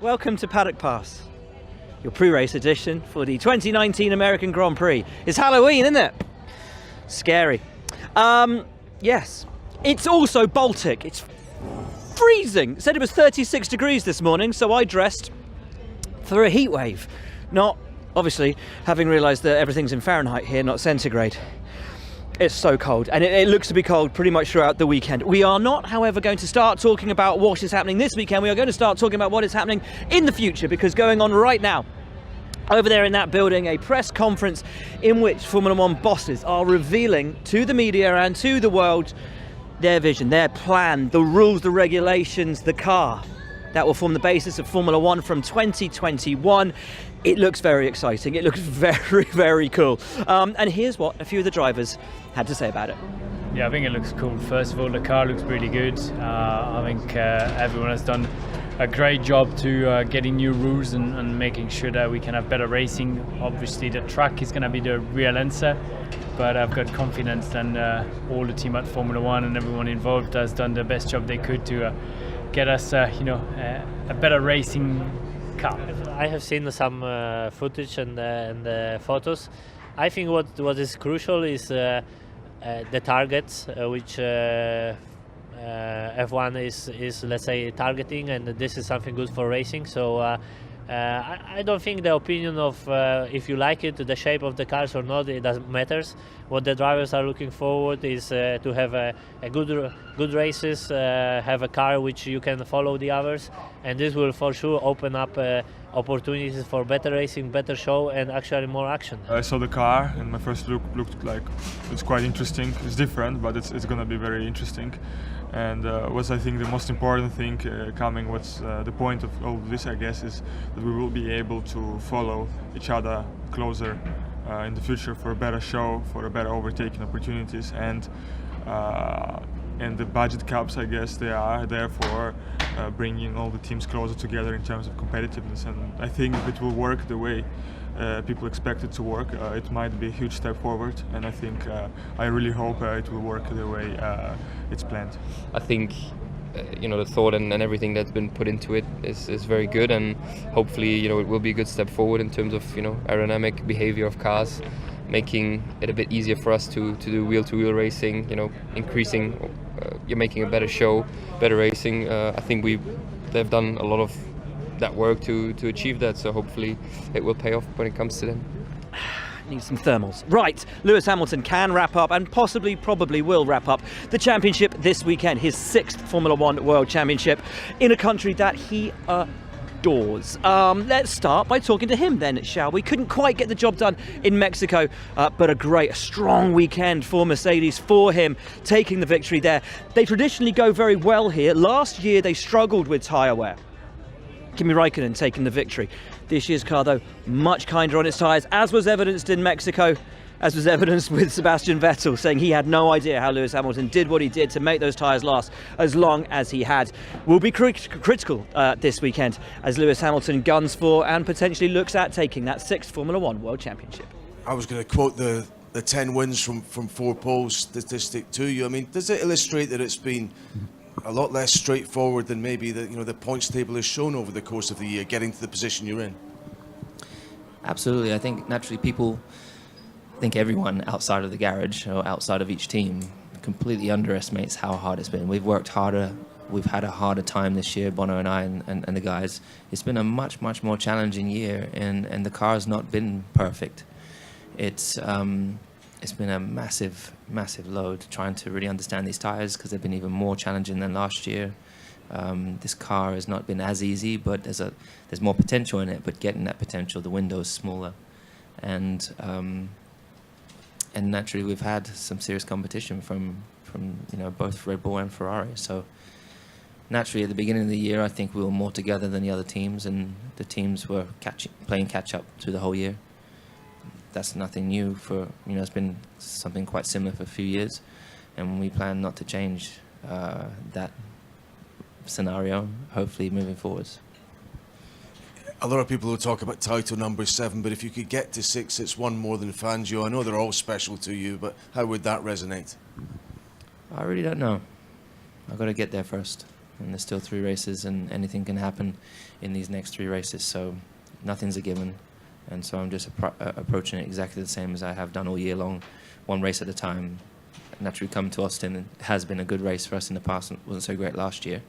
Welcome to Paddock Pass, your pre-race edition for the 2019 American Grand Prix. It's Halloween, isn't it? Scary. Yes. It's also Baltic. It's freezing. It said it was 36 degrees this morning, so I dressed for a heat wave. Not, obviously, having realised that everything's in Fahrenheit here, not centigrade. It's so cold, and it looks to be cold pretty much throughout the weekend. We are not, however, going to start talking about what is happening this weekend. We are going to start talking about what is happening in the future, because going on right now, over there in that building, a press conference in which Formula One bosses are revealing to the media and to the world their vision, their plan, the rules, the regulations, the car that will form the basis of Formula One from 2021. It looks very exciting. It looks very, very cool. And here's what a few of the drivers had to say about it. Yeah, I think it looks cool. First of all, the car looks really good. I think everyone has done a great job to getting new rules and making sure that we can have better racing. Obviously, the track is going to be the real answer, but I've got confidence that all the team at Formula One and everyone involved has done the best job they could to get us, a better racing car. I have seen some footage and photos. I think what is crucial is the targets, which F1 is, let's say, targeting, and this is something good for racing. So I don't think the opinion of if you like it, the shape of the cars or not, it doesn't matters. What the drivers are looking forward is to have a good races, have a car which you can follow the others, and this will for sure open up opportunities for better racing, better show, and actually more action. I saw the car, and my first look looked like it's quite interesting. It's different, but it's going to be very interesting. And what's I think the most important thing coming, what's the point of all of this, I guess, is that we will be able to follow each other closer in the future for a better show, for a better overtaking opportunities, and the budget caps, I guess, they are there for bringing all the teams closer together in terms of competitiveness. And I think if it will work the way people expect it to work, it might be a huge step forward, and I think I really hope it will work the way it's planned. I think the thought and everything that's been put into it is very good, and hopefully it will be a good step forward in terms of aerodynamic behavior of cars, making it a bit easier for us to do wheel-to-wheel racing, increasing, you're making a better show, better racing. I think they've done a lot of that work to achieve that, so hopefully it will pay off when it comes to them. Need some thermals. Right, Lewis Hamilton can wrap up, and probably will wrap up the championship this weekend, his 6th Formula One World Championship in a country that he adores. Let's start by talking to him then, shall we? Couldn't quite get the job done in Mexico, but a strong weekend for Mercedes, for him taking the victory there. They traditionally go very well here. Last year they struggled with tyre wear. Kimi Raikkonen taking the victory. This year's car, though, much kinder on its tyres, as was evidenced in Mexico, as was evidenced with Sebastian Vettel saying he had no idea how Lewis Hamilton did what he did to make those tyres last as long as he had. Will be critical this weekend as Lewis Hamilton guns for and potentially looks at taking that 6th Formula One World Championship. I was going to quote the 10 wins from 4 poles statistic to you. I mean, does it illustrate that it's been a lot less straightforward than maybe the points table has shown over the course of the year, getting to the position you're in? Absolutely. I think naturally everyone outside of the garage or outside of each team completely underestimates how hard it's been. We've worked harder. We've had a harder time this year, Bono and I and the guys. It's been a much more challenging year, and the car's not been perfect. It's been a massive load trying to really understand these tyres, because they've been even more challenging than last year. This car has not been as easy, but there's more potential in it. But getting that potential, the window is smaller, and naturally we've had some serious competition from both Red Bull and Ferrari. So naturally at the beginning of the year, I think we were more together than the other teams, and the teams were playing catch up through the whole year. That's nothing new it's been something quite similar for a few years, and we plan not to change that scenario, hopefully moving forwards. A lot of people will talk about title number 7, but if you could get to 6, it's one more than Fangio. I know they're all special to you, but how would that resonate? I really don't know. I've got to get there first. and there's still 3 races, and anything can happen in these next 3 races. So nothing's a given, and so I'm just approaching it exactly the same as I have done all year long, one race at a time. Naturally, come to Austin, it has been a good race for us in the past. It wasn't so great last year,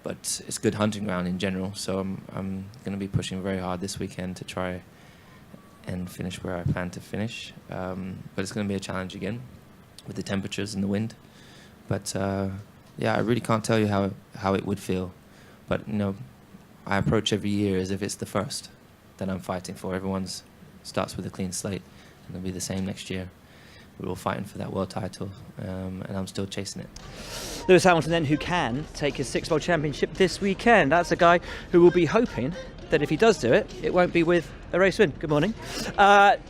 but it's good hunting ground in general. So I'm going to be pushing very hard this weekend to try and finish where I plan to finish. But it's going to be a challenge again with the temperatures and the wind. But yeah, I really can't tell you how it would feel. But you know, I approach every year as if it's the first that I'm fighting for. Everyone's starts with a clean slate, and it'll be the same next year. We're all fighting for that world title, and I'm still chasing it. Lewis Hamilton then, who can take his 6th World Championship this weekend. That's a guy who will be hoping that if he does do it, it won't be with a race win. Good morning.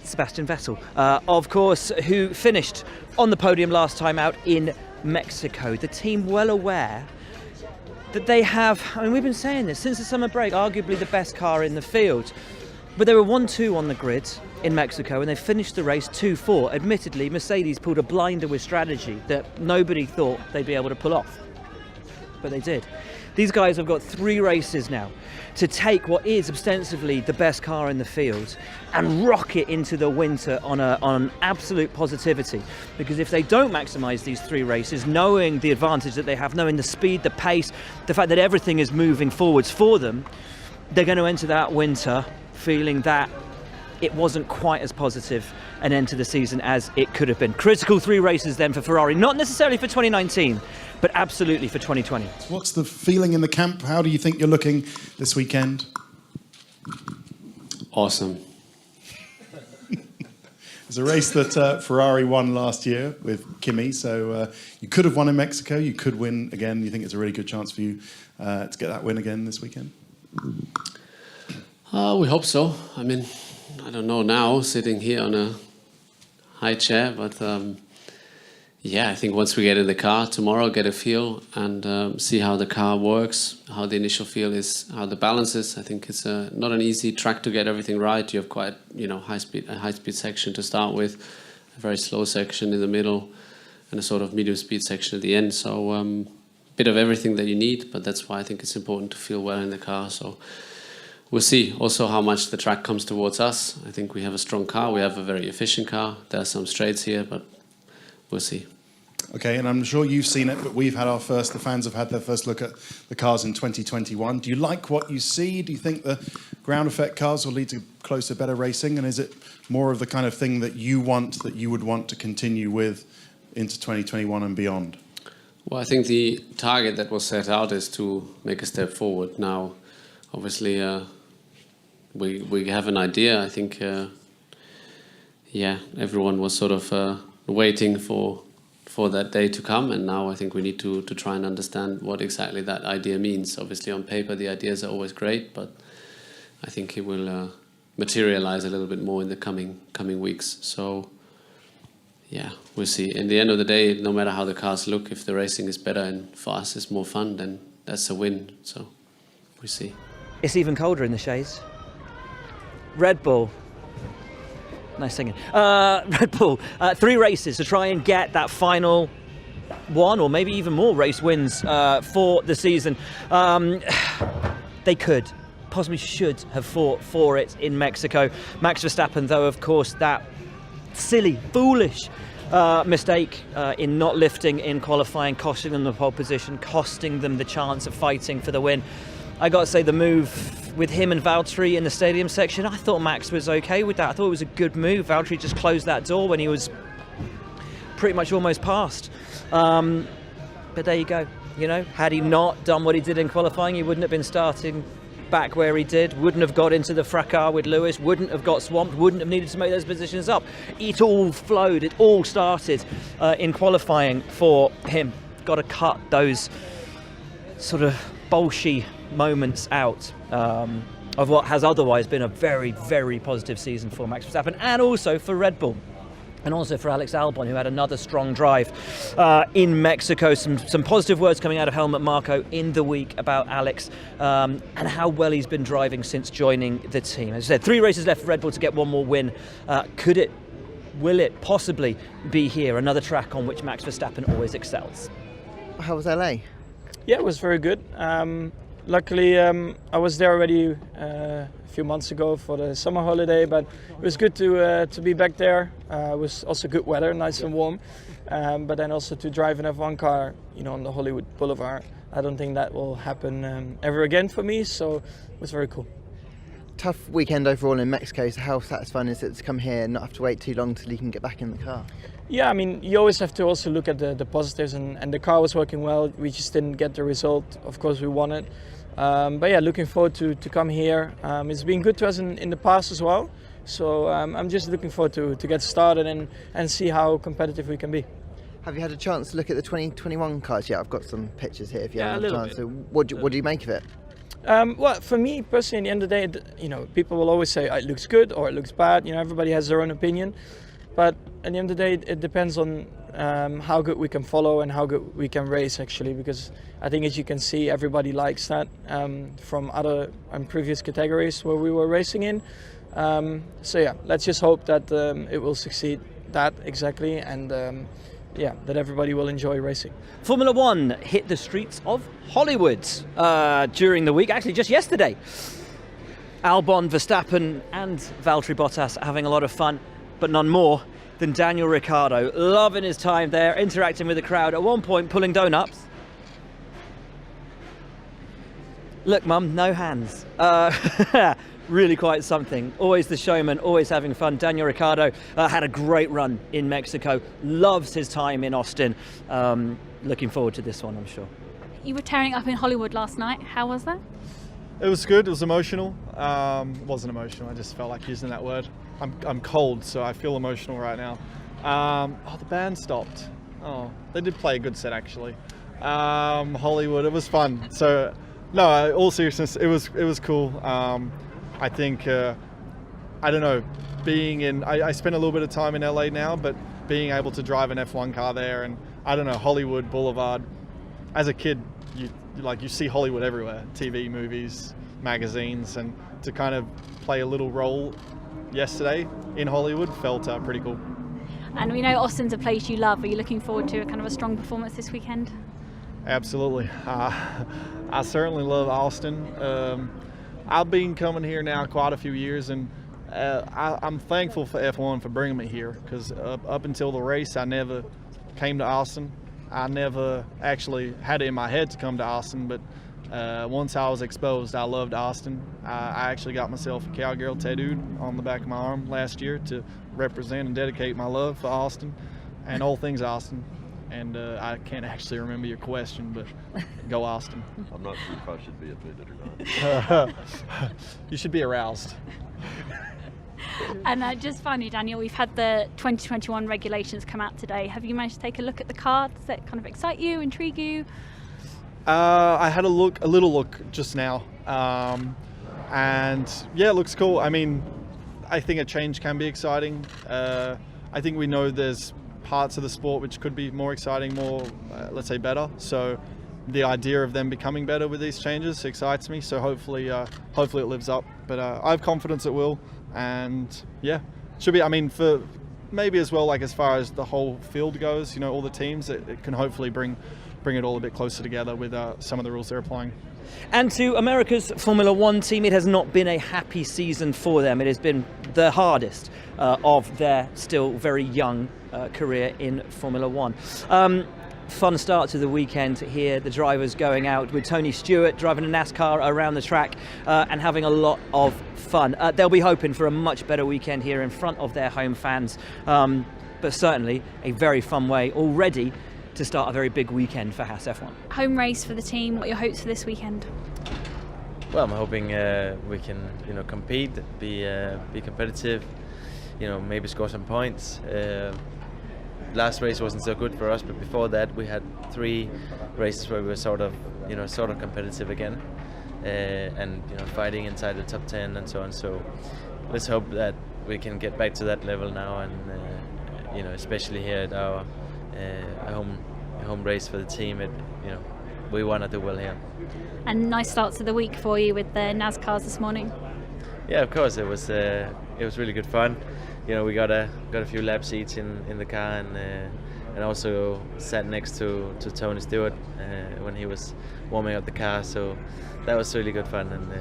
Sebastian Vettel, of course, who finished on the podium last time out in Mexico. The team well aware that they have, I mean, we've been saying this since the summer break, arguably the best car in the field. But they were 1-2 on the grid in Mexico, and they finished the race 2-4. Admittedly, Mercedes pulled a blinder with strategy that nobody thought they'd be able to pull off. But they did. These guys have got 3 races now to take what is ostensibly the best car in the field and rock it into the winter on absolute positivity. Because if they don't maximise these 3 races, knowing the advantage that they have, knowing the speed, the pace, the fact that everything is moving forwards for them, they're going to enter that winter feeling that it wasn't quite as positive an end to the season as it could have been. Critical 3 races then for Ferrari, not necessarily for 2019, but absolutely for 2020. What's the feeling in the camp? How do you think you're looking this weekend? Awesome. It's a race that Ferrari won last year with Kimi, so you could have won in Mexico, you could win again. You think it's a really good chance for you to get that win again this weekend? We hope so. I mean, I don't know now, sitting here on a high chair, but yeah, I think once we get in the car tomorrow, get a feel and see how the car works, how the initial feel is, how the balance is. I think it's not an easy track to get everything right. You have quite, you know, a high-speed section to start with, a very slow section in the middle, and a sort of medium-speed section at the end. So a bit of everything that you need, but that's why I think it's important to feel well in the car. So we'll see also how much the track comes towards us. I think we have a strong car. We have a very efficient car. There are some straights here, but we'll see. Okay, and I'm sure you've seen it, but the fans have had their first look at the cars in 2021. Do you like what you see? Do you think the ground effect cars will lead to closer, better racing? And is it more of the kind of thing that you would want to continue with into 2021 and beyond? Well, I think the target that was set out is to make a step forward. Now, obviously, we have an idea. I think, everyone was sort of waiting for that day to come, and now I think we need to try and understand what exactly that idea means. Obviously, on paper, the ideas are always great, but I think it will materialize a little bit more in the coming weeks. So, yeah, we'll see. In the end of the day, no matter how the cars look, if the racing is better and for us it's more fun, then that's a win. So, we'll see. It's even colder in the shades. Red Bull. Nice singing. Red Bull, 3 races to try and get that final 1 or maybe even more race wins for the season. They could, possibly should have fought for it in Mexico. Max Verstappen, though, of course, that silly, foolish mistake in not lifting in qualifying, costing them the pole position, costing them the chance of fighting for the win. I got to say, the move with him and Valtteri in the stadium section, I thought Max was okay with that. I thought it was a good move. Valtteri just closed that door when he was pretty much almost past. But there you go. You know, had he not done what he did in qualifying, he wouldn't have been starting back where he did, wouldn't have got into the fracas with Lewis, wouldn't have got swamped, wouldn't have needed to make those positions up. It all flowed, it all started in qualifying for him. Got to cut those sort of bolshy moments out of what has otherwise been a very, very positive season for Max Verstappen, and also for Red Bull, and also for Alex Albon, who had another strong drive in Mexico. Some positive words coming out of Helmut Marko in the week about Alex and how well he's been driving since joining the team. As I said, 3 races left for Red Bull to get 1 more win. Will it possibly be here, another track on which Max Verstappen always excels? How was LA? Yeah, it was very good. Luckily, I was there already a few months ago for the summer holiday, but it was good to be back there. It was also good weather, nice and warm. But then also to drive an F1 car, on the Hollywood Boulevard. I don't think that will happen ever again for me, so it was very cool. Tough weekend overall in Mexico, so how satisfying is it to come here and not have to wait too long till you can get back in the car? Yeah, I mean, you always have to also look at the positives, and the car was working well. We just didn't get the result, of course, we wanted. But yeah, looking forward to come here. It's been good to us in the past as well. So I'm just looking forward to get started and see how competitive we can be. Have you had a chance to look at the 2021 cars yet? I've got some pictures here if you haven't had a chance. Bit. So what do you make of it? Well, for me personally, at the end of the day, people will always say it looks good or it looks bad. Everybody has their own opinion. But at the end of the day, it depends on how good we can follow and how good we can race, actually, because I think, as you can see, everybody likes that from other and previous categories where we were racing in. So yeah, let's just hope that it will succeed that exactly, and that everybody will enjoy racing. Formula One hit the streets of Hollywood during the week, actually just yesterday. Albon, Verstappen and Valtteri Bottas are having a lot of fun, but none more than Daniel Ricciardo, loving his time there, interacting with the crowd, at one point pulling donuts. Look, Mum, no hands. Really quite something. Always the showman, always having fun. Daniel Ricciardo had a great run in Mexico, loves his time in Austin. Looking forward to this one, I'm sure. You were tearing it up in Hollywood last night. How was that? It was good. It was emotional. Wasn't emotional. I just felt like using that word. I'm cold, so I feel emotional right now. The band stopped. Oh, they did play a good set actually. Hollywood. It was fun. So, no, all seriousness, it was cool. I think I don't know. Being in, I spent a little bit of time in LA now, but being able to drive an F1 car there, and I don't know, Hollywood Boulevard. As a kid, you see Hollywood everywhere, TV, movies, magazines, and to kind of play a little role yesterday in Hollywood felt pretty cool. And we know Austin's a place you love. Are you looking forward to a kind of a strong performance this weekend? Absolutely. I certainly love Austin. I've been coming here now quite a few years, and I'm thankful for F1 for bringing me here, because up until the race I never came to Austin. I never actually had it in my head to come to Austin, but once I was exposed, I loved Austin. I actually got myself a cowgirl tattooed on the back of my arm last year to represent and dedicate my love for Austin and all things Austin. And I can't actually remember your question, but go Austin. I'm not sure if I should be admitted or not. You should be aroused. And just finally, Daniel, we've had the 2021 regulations come out today. Have you managed to take a look at the car? Does that kind of excite you, intrigue you? I had a little look just now, and yeah, it looks cool. I mean, I think a change can be exciting. I think we know there's parts of the sport which could be more exciting, more let's say better. So the idea of them becoming better with these changes excites me. So hopefully it lives up. But I have confidence it will. And yeah, should be. I mean, for maybe as well, like as far as the whole field goes, all the teams, it can hopefully bring it all a bit closer together with some of the rules they're applying. And to America's Formula One team, it has not been a happy season for them. It has been the hardest of their still very young career in Formula One. Fun start to the weekend here. The drivers going out with Tony Stewart driving a NASCAR around the track and having a lot of fun. They'll be hoping for a much better weekend here in front of their home fans, but certainly a very fun way already to start a very big weekend for Haas F1. Home race for the team. What are your hopes for this weekend? Well, I'm hoping we can, compete, be competitive, maybe score some points. Last race wasn't so good for us, but before that we had 3 races where we were sort of competitive again, and fighting inside the top 10 and so on. So let's hope that we can get back to that level now, and especially here at our home race for the team. We want to do well here. And nice start to the week for you with the NASCARs this morning. Yeah, of course, it was really good fun. We got a few lap seats in the car, and and also sat next to Tony Stewart when he was warming up the car. So that was really good fun, and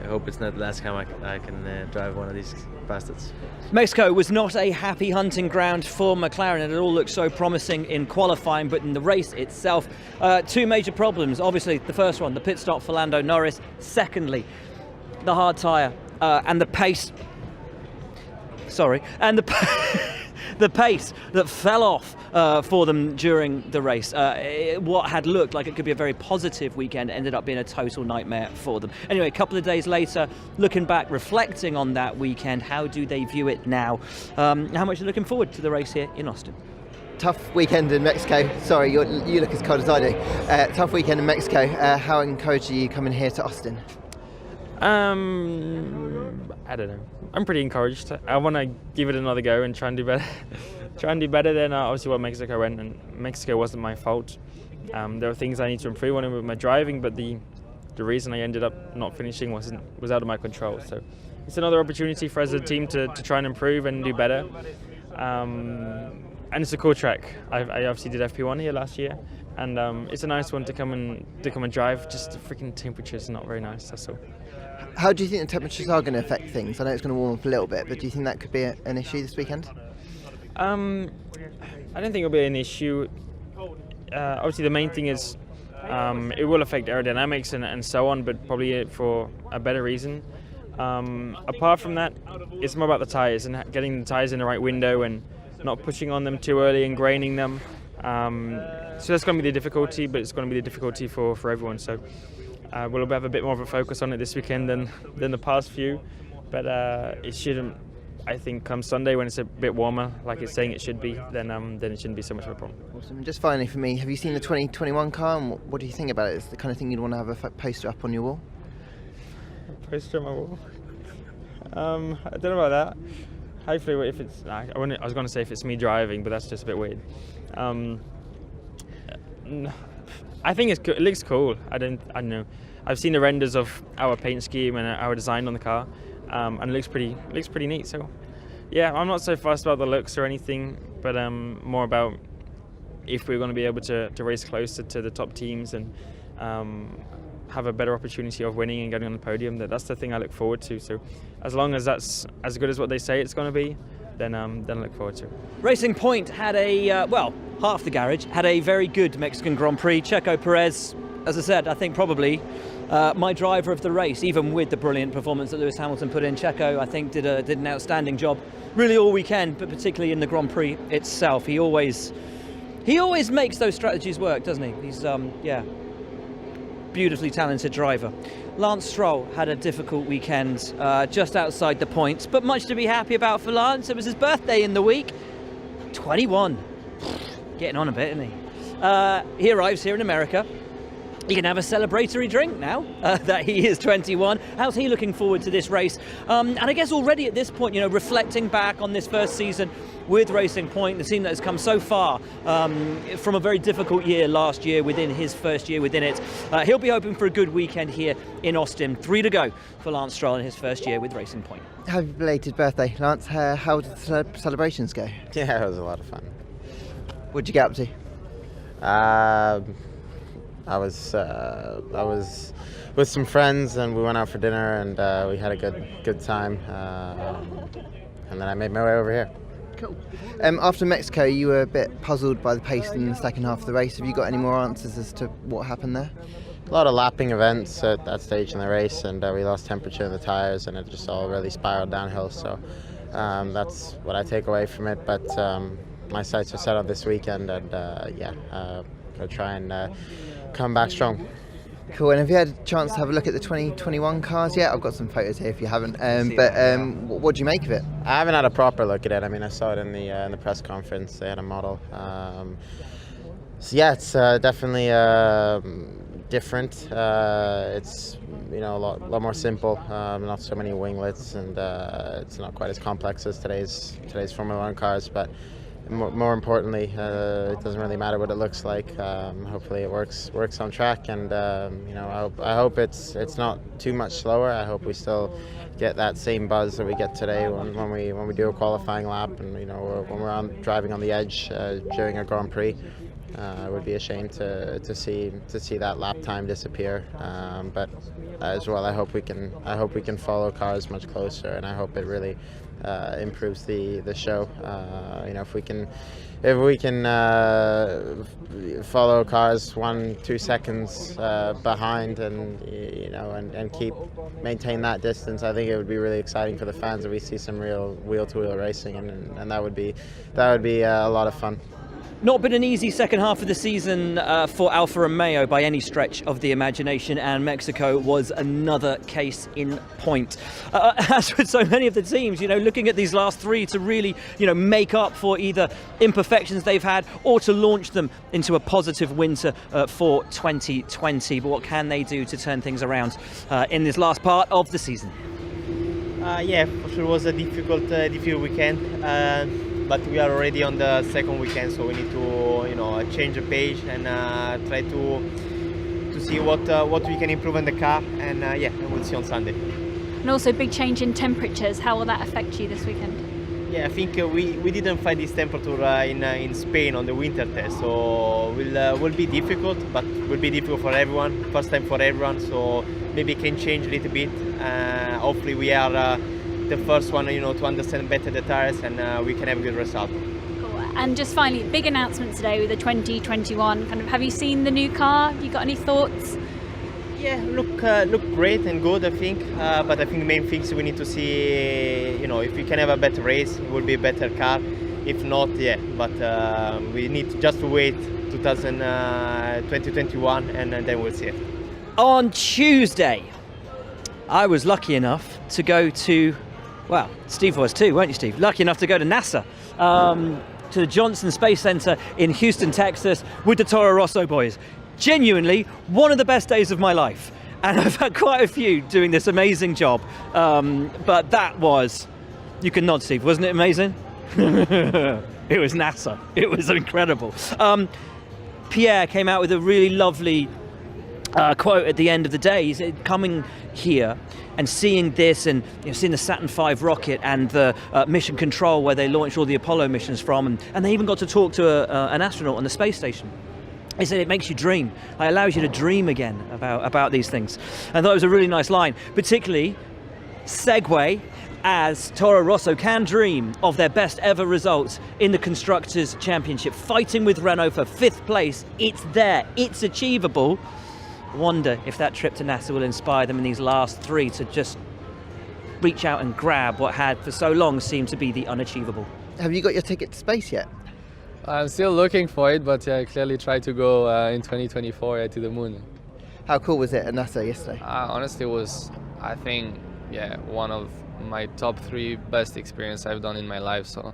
I hope it's not the last time I can drive one of these bastards. Mexico was not a happy hunting ground for McLaren, and it all looked so promising in qualifying, but in the race itself, two major problems. Obviously, the first one, the pit stop for Lando Norris. Secondly, the hard tyre and the pace. Sorry, and the pace that fell off for them during the race. What had looked like it could be a very positive weekend ended up being a total nightmare for them. Anyway, a couple of days later, looking back, reflecting on that weekend, how do they view it now? How much are you looking forward to the race here in Austin? Tough weekend in Mexico. Sorry, you look as cold as I do. Tough weekend in Mexico. How encouraged are you coming here to Austin? I don't know. I'm pretty encouraged. I want to give it another go and try and do better. Try and do better than obviously what Mexico went, and Mexico wasn't my fault. There were things I need to improve on with my driving, but the reason I ended up not finishing was out of my control. So it's another opportunity for us as a team to try and improve and do better. And it's a cool track. I obviously did FP1 here last year, and it's a nice one to come and drive. Just the freaking temperature's not very nice. That's all. How do you think the temperatures are going to affect things? I know it's going to warm up a little bit, but do you think that could be an issue this weekend? I don't think it'll be an issue. Obviously, the main thing is it will affect aerodynamics and so on, but probably for a better reason. Apart from that, it's more about the tyres and getting the tyres in the right window and not pushing on them too early and graining them. So that's going to be the difficulty, but it's going to be the difficulty for everyone. So we'll have a bit more of a focus on it this weekend than the past few, but it shouldn't. I think come Sunday when it's a bit warmer, like it's saying it should be, then it shouldn't be so much of a problem. Awesome. And just finally for me, have you seen the 2021 car, and what do you think about it? Is it the kind of thing you'd want to have a poster up on your wall? A poster on my wall? I don't know about that. Hopefully, if it's, I was going to say if it's me driving, but that's just a bit weird. I think it looks cool. I don't know. I've seen the renders of our paint scheme and our design on the car, and it looks pretty neat. So, yeah, I'm not so fussed about the looks or anything, but more about if we're going to be able to race closer to the top teams and have a better opportunity of winning and getting on the podium. That's the thing I look forward to. So, as long as that's as good as what they say it's going to be, then I look forward to it. Racing Point had half the garage had a very good Mexican Grand Prix. Checo Perez, as I said, I think probably my driver of the race, even with the brilliant performance that Lewis Hamilton put in. Checo, I think, did an outstanding job, really all weekend, but particularly in the Grand Prix itself. He always makes those strategies work, doesn't he? He's beautifully talented driver. Lance Stroll had a difficult weekend, just outside the points, but much to be happy about for Lance. It was his birthday in the week. 21. Getting on a bit, isn't he? He arrives here in America. He can have a celebratory drink now that he is 21. How's he looking forward to this race? And I guess already at this point, reflecting back on this first season with Racing Point, the team that has come so far from a very difficult year last year within his first year within it. He'll be hoping for a good weekend here in Austin. 3 to go for Lance Stroll in his first year with Racing Point. Happy belated birthday, Lance. How did the celebrations go? Yeah, it was a lot of fun. What did you get up to? I was with some friends and we went out for dinner and we had a good time. And then I made my way over here. Cool. After Mexico, you were a bit puzzled by the pace in the second half of the race. Have you got any more answers as to what happened there? A lot of lapping events at that stage in the race, and we lost temperature in the tires, and it just all really spiraled downhill. So that's what I take away from it. But my sights are set on this weekend, and go try and come back strong. Cool. And have you had a chance to have a look at the 2021 cars yet? I've got some photos here if you haven't. What do you make of it? I haven't had a proper look at it. I mean, I saw it in the press conference. They had a model. So yeah, it's definitely different. It's a lot more simple. Not so many winglets, and it's not quite as complex as today's Formula One cars. But more importantly, it doesn't really matter what it looks like. Hopefully it works on track, and I hope it's not too much slower. I hope we still get that same buzz that we get today when we do a qualifying lap, and when we're driving on the edge during a Grand Prix. It would be a shame to see that lap time disappear. But as well, I hope we can follow cars much closer, and I hope it really improves the show. If we can follow cars 1-2 seconds behind, and maintain that distance, I think it would be really exciting for the fans if we see some real wheel-to-wheel racing, and that would be a lot of fun. Not been an easy second half of the season for Alfa Romeo by any stretch of the imagination, and Mexico was another case in point. As with so many of the teams, looking at these last three to really, make up for either imperfections they've had or to launch them into a positive winter for 2020. But what can they do to turn things around in this last part of the season? Yeah, for sure it was a difficult weekend. But we are already on the second weekend, so we need to, change the page and try to see what we can improve in the car, and we'll see on Sunday. And also, big change in temperatures. How will that affect you this weekend? Yeah, I think we didn't find this temperature in Spain on the winter test, so will be difficult, but will be difficult for everyone. First time for everyone, so maybe it can change a little bit. Hopefully, we are. The first one, to understand better the tires, and we can have a good result. Cool. And just finally, big announcement today with the 2021. Have you seen the new car? Have you got any thoughts? Yeah, look great and good, I think. But I think the main thing is we need to see, if we can have a better race, it will be a better car. If not, yeah. But we need just to wait 2021, and then we'll see it. On Tuesday, I was lucky enough to go to. Well, Steve was too, weren't you, Steve? Lucky enough to go to NASA, to the Johnson Space Center in Houston, Texas, with the Toro Rosso boys. Genuinely, one of the best days of my life. And I've had quite a few doing this amazing job. But that was, you can nod, Steve, wasn't it amazing? It was NASA. It was incredible. Pierre came out with a really lovely quote at the end of the day. He said, coming here and seeing this, and seeing the Saturn V rocket and the mission control where they launched all the Apollo missions from, and they even got to talk to an astronaut on the space station. He said it makes you dream. It allows you to dream again about these things. And I thought it was a really nice line, particularly segue as Toro Rosso can dream of their best ever results in the Constructors' Championship, fighting with Renault for 5th place. It's there, it's achievable. Wonder if that trip to NASA will inspire them in these last three to just reach out and grab what had for so long seemed to be the unachievable. Have you got your ticket to space yet? I'm still looking for it, but I clearly try to go in 2024 to the moon. How cool was it at NASA yesterday? Honestly, it was, I think, one of my top 3 best experience I've done in my life. So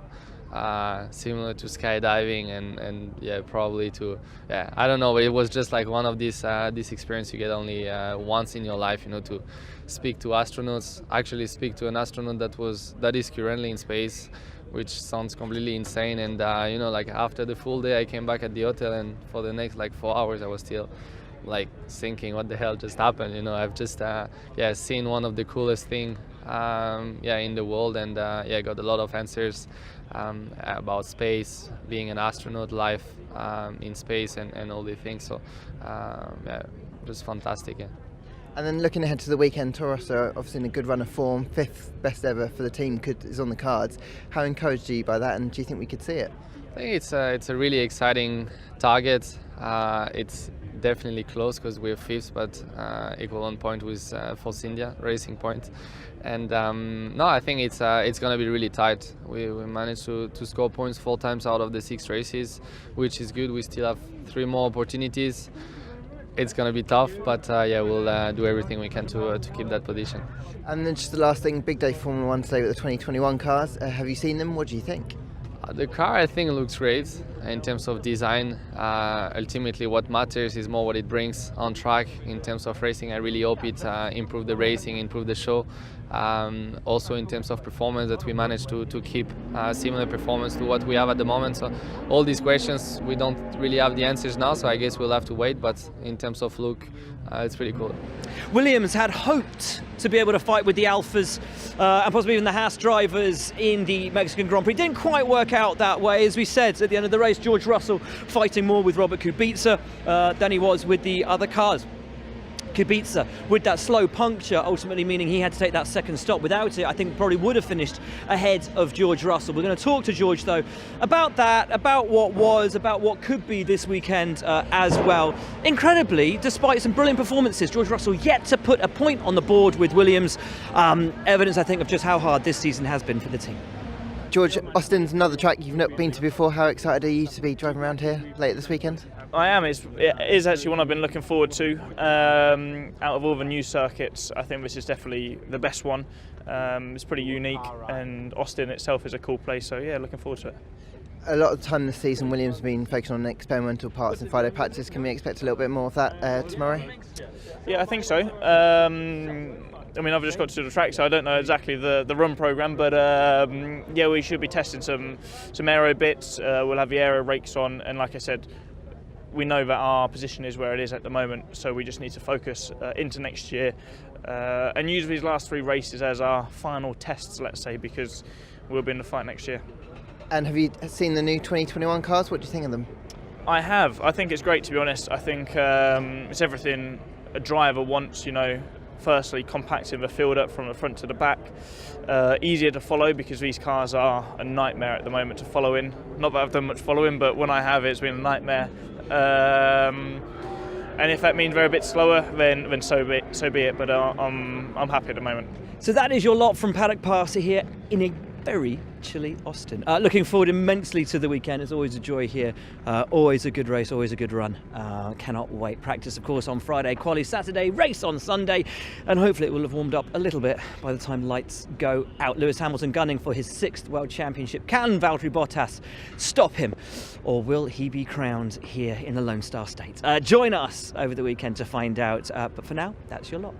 similar to skydiving and probably to I don't know, it was just like one of these this experience you get only once in your life, to speak to astronauts, actually speak to an astronaut that is currently in space, which sounds completely insane. And like after the full day I came back at the hotel, and for the next 4 hours I was still thinking what the hell just happened. I've just seen one of the coolest thing in the world, and got a lot of answers about space, being an astronaut, life in space, and all these things. So just fantastic. And then looking ahead to the weekend, Toro Rosso obviously in a good run of form, 5th best ever for the team is on the cards. How encouraged are you by that, and do you think we could see it? I think it's a really exciting target. It's definitely close because we're 5th, but equal on point with Force India, Racing Point. And I think it's going to be really tight. We managed to score points 4 times out of the 6 races, which is good. We still have 3 more opportunities. It's going to be tough, but we'll do everything we can to keep that position. And then just the last thing, big day Formula 1 today with the 2021 cars. Have you seen them? What do you think? The car, I think, looks great. in terms of design. Ultimately, what matters is more what it brings on track. In terms of racing, I really hope it improve the racing, improve the show. Also in terms of performance, that we manage to keep similar performance to what we have at the moment. So all these questions, we don't really have the answers now, so I guess we'll have to wait, but in terms of look, it's pretty cool. Williams had hoped to be able to fight with the Alphas and possibly even the Haas drivers in the Mexican Grand Prix. Didn't quite work out that way. As we said at the end of the race, George Russell fighting more with Robert Kubica than he was with the other cars. Kubica with that slow puncture, ultimately meaning he had to take that second stop. Without it, I think probably would have finished ahead of George Russell. We're going to talk to George though about that, about what was, about what could be this weekend as well. Incredibly, despite some brilliant performances, George Russell yet to put a point on the board with Williams. Evidence, I think, of just how hard this season has been for the team. George, Austin's another track you've not been to before. How excited are you to be driving around here later this weekend? I am. It is actually one I've been looking forward to. Out of all the new circuits, I think this is definitely the best one. It's pretty unique, and Austin itself is a cool place, so yeah, looking forward to it. A lot of the time this season, Williams has been focusing on experimental parts in Friday practice. Can we expect a little bit more of that tomorrow? Yeah, I think so. I mean, I've just got to do the track, so I don't know exactly the run program, but yeah, we should be testing some aero bits. We'll have the aero rakes on, and like I said, we know that our position is where it is at the moment, so we just need to focus into next year and use these last 3 races as our final tests, let's say, because we'll be in the fight next year. And have you seen the new 2021 cars? What do you think of them? I have. I think it's great, to be honest. I think it's everything a driver wants, you know. Firstly, compacting the field up from the front to the back. Easier to follow because these cars are a nightmare at the moment to follow in. Not that I've done much following, but when I have, it's been a nightmare. And if that means they're a bit slower, then so be it. But I'm happy at the moment. So that is your lot from Paddock Pass here in a very chilly Austin. Looking forward immensely to the weekend. It's always a joy here. Always a good race, always a good run. Cannot wait. Practice, of course, on Friday, quali Saturday, race on Sunday, and hopefully it will have warmed up a little bit by the time lights go out. Lewis Hamilton gunning for his 6th World Championship. Can Valtteri Bottas stop him, or will he be crowned here in the Lone Star State? Join us over the weekend to find out. But for now, that's your lot.